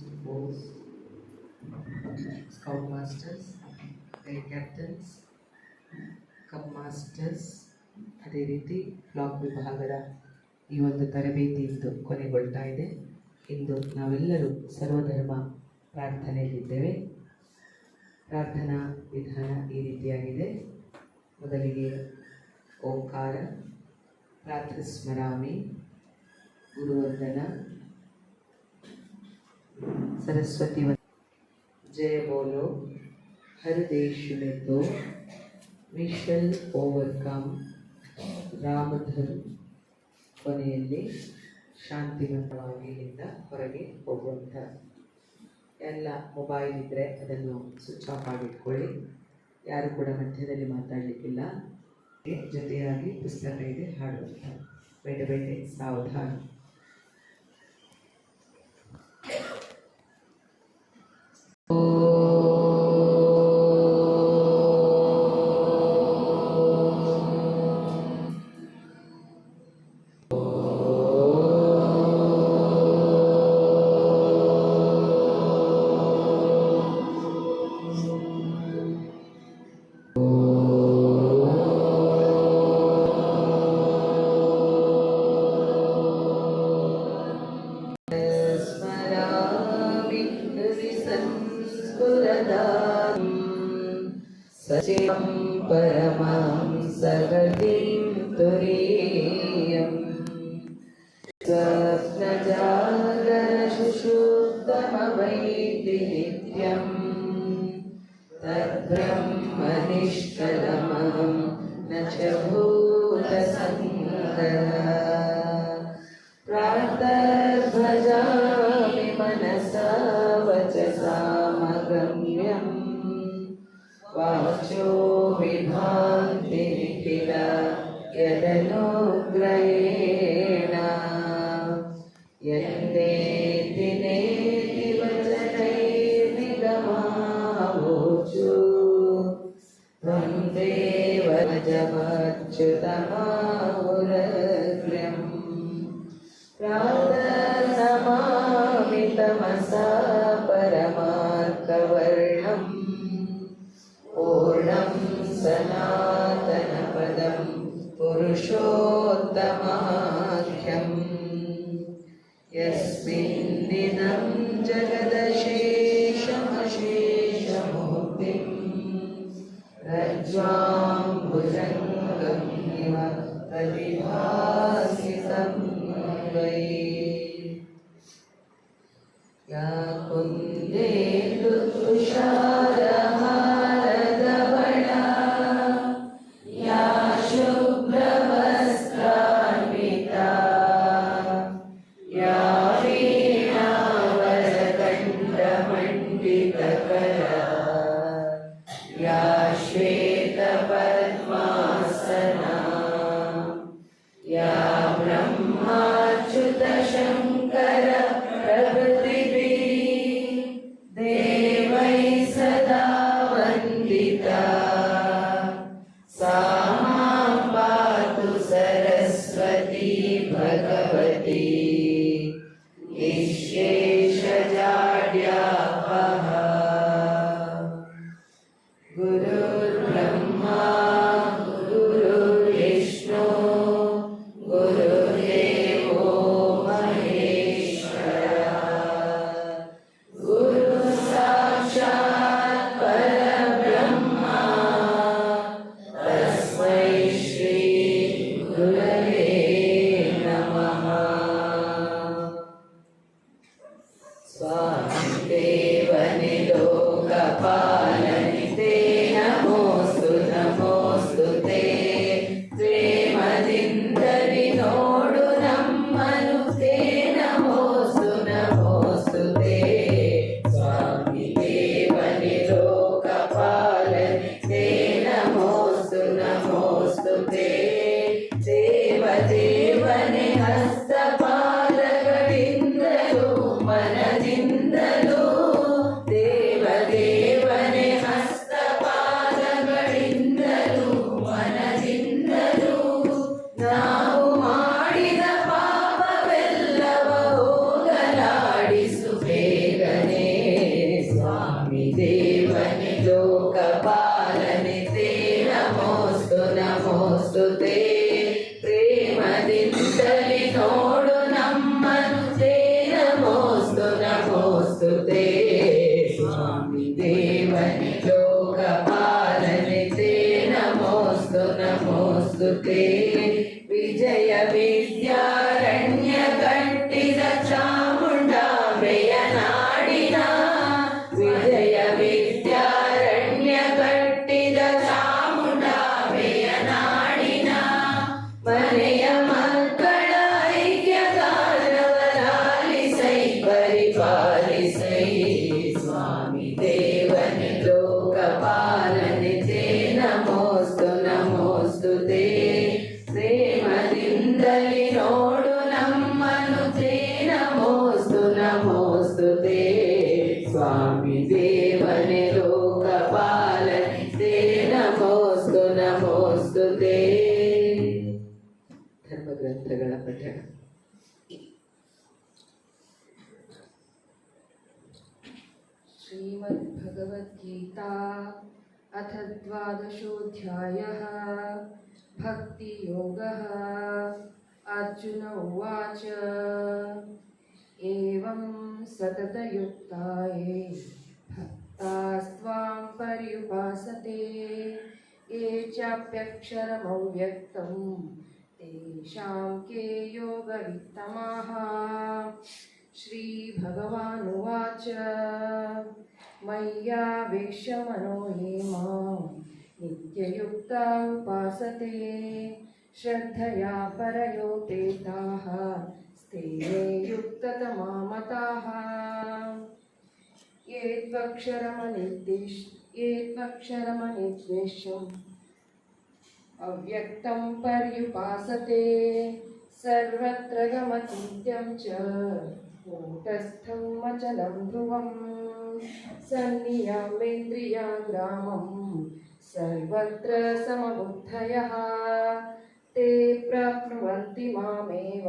Suppose Scout Masters, Guide Captains, ಕಬ್ masters, ಅದೇ ರೀತಿ ಫ್ಲಾಕ್ ವಿಭಾಗದ ಈ ಒಂದು ತರಬೇತಿ ಇಂದು ಕೊನೆಗೊಳ್ತಾ ಇದೆ. ಇಂದು ನಾವೆಲ್ಲರೂ ಸರ್ವಧರ್ಮ ಪ್ರಾರ್ಥನೆಯಲ್ಲಿದ್ದೇವೆ. ಪ್ರಾರ್ಥನಾ ವಿಧಾನ ಈ ರೀತಿಯಾಗಿದೆ. ಮೊದಲಿಗೆ ಓಂಕಾರ, ಪ್ರಾತಸ್ಮರಾಮಿ, ಗುರುವಂದನ, सरस्वती जय बोलो, हर देश में तो we shall overcome, ರಾಮಧರ್ಮ. ಕೊನೆಯಲ್ಲಿ ಶಾಂತಿವಂತವಾಗಿ ಇಲ್ಲಿಂದ ಹೊರಗೆ ಹೋಗುವಂಥ ಎಲ್ಲ ಮೊಬೈಲ್ ಇದ್ದರೆ ಅದನ್ನು ಸ್ವಿಚ್ ಆಫ್ ಮಾಡಿಟ್ಕೊಳ್ಳಿ. ಯಾರು ಕೂಡ ಮಧ್ಯದಲ್ಲಿ ಮಾತಾಡಲಿಕ್ಕಿಲ್ಲ. ಜೊತೆಯಾಗಿ ಪುಸ್ತಕ ಇದೆ, ಹಾಡುವಂಥ ಬೇಟೆ ಬೇಟೆ ಸಾವಧಾನ. सचिवं परमं सगतिं तुरीयं स्वप्नजागरशुशुद्धमवैति नित्यं तद्ब्रह्मनिष्कलमहं न च भूतसङ्गः प्रातर्भजामि मनसा वचसामगम्यम् वाचो विभान्तिरिकिल यदनुग्रहेण यन्नेति नेति वचनैर्निगमावोचु त्वं देव जमच्युतमाहुरग्र्यं प्रातर्नमामि तमसा परमार्कवर्णम् पूर्णं सनातनपदं पुरुषोत्तमाख्यं यस्मिन्निदं जगदशेषमशेषमूर्तिं रज्ज्वां भुजङ्गम् इव प्रतिभासितं वै या कुन्देन्दु तुषारहारधवला या शुभ्रवस्त्रान्विता या वीणावरकण्ठमण्डितकरा या श्वेतपद्मासना या ब्रह्माच्युतशङ्कर प्रभृतिभिः देवैः सदा वन्दिता सा मां पातु सरस्वती भगवती निःशेषजाड्यापः। गुरुर्ब्रह्मा गुरुर्विष्णु गुरुर्देवो महेश्वरः गुरु साक्षात् परब्रह्मा तस्मै श्री गुरवे नमः। स्वामिदेवनि लोकपालनि ते नमोऽस्तु नमोऽस्तु ते प्रेमದಿಂದಲಿ ನೋಡು ನಮ್ಮನು ते नमोऽस्तु नमोऽस्तु ते स्वामी देवनि लोकपालनि ते नमोऽस्तु नमोऽस्तु ते देवदेवने हस्तपालಗಳಿಂದಲೂ ಮನದಿಂದಲೂ ದೇವದೇವನೆ ಹಸ್ತಪಾಲಗಳಿಂದಲೂ ಮನದಿಂದಲೂ ನಾವು ಮಾಡಿದ ಪಾಪವೆಲ್ಲವ ಹೋಗಲಾಡಿಸು ಬೇಗ ನಮೋಸ್ತು ತೇ ಪ್ರೇಮದಿಂದಲೇ ನೋಡು ನಮ್ಮನು ತೇ ನಮೋಸ್ತು ನಮೋಸ್ತು ತೇ ಸ್ವಾಮಿ ದೇವನೇ ಲೋಕಪಾಲನೆ ತೇ ನಮೋಸ್ತು ನಮೋಸ್ತು ತೇ ವಿಜಯ ವಿದ್ಯಾರಣ್ಯ ಕಟ್ಟಿದ ಚಾಮುಂಡಾಂಬೆಯ ನಾಡಿನ ವಿಜಯ ವಿದ್ಯಾರಣ್ಯ ಕಟ್ಟಿದ ಚಾಮುಂಡಾಂಬೆಯ ನಾಡಿನ ಮನೆಯ ಮಕ್ಕಳ ಐಕ್ಯ ಕಾರ್ಯವಲಾಲಿಸೈ ಪರಿಪಾಲಿಸೈ ಸ್ವಾಮಿ ದೇವನೇ ಲೋಕಪಾಲನೆ ತೇ ನಮೋಸ್ತು ನಮೋಸ್ತು ತೇ ಪ್ರೇಮದಿಂದಲೇ ನೋಡು ನಮ್ಮನು ತೇ ನಮೋಸ್ತು ನಮೋಸ್ತು ತೇ ಸ್ವಾಮಿ ದೇವನೇ ಲೋಕಪಾಲನೆ ತೇ ನಮೋಸ್ತು ನಮೋಸ್ತು ತೇ. ಧರ್ಮಗ್ರಂಥಗಳ ಪಠಣ. श्रीमद्भगवद्गीता अथ द्वादशोऽध्यायः भक्तियोगः. अर्जुन उवाच एवं सततयुक्ता ये भक्तास्त्वां पर्युपासते ये चाप्यक्षरमव्यक्तं तेषां के योगवित्तमाः. श्रीभगवानुवाच मय्यावेश्य मनो ये मां नित्ययुक्ता उपासते श्रद्धया परयोपेताः ते युक्ततमा मताः. ये त्वक्षरमनिर्देश्यम् अव्यक्तं पर्युपासते सर्वत्र गमचिन्त्यं च कूटस्थं अचलं ध्रुवं सन्नियमेन्द्रियग्रामं सर्वत्र समबुद्धयः ते प्राप्नुवन्ति मामेव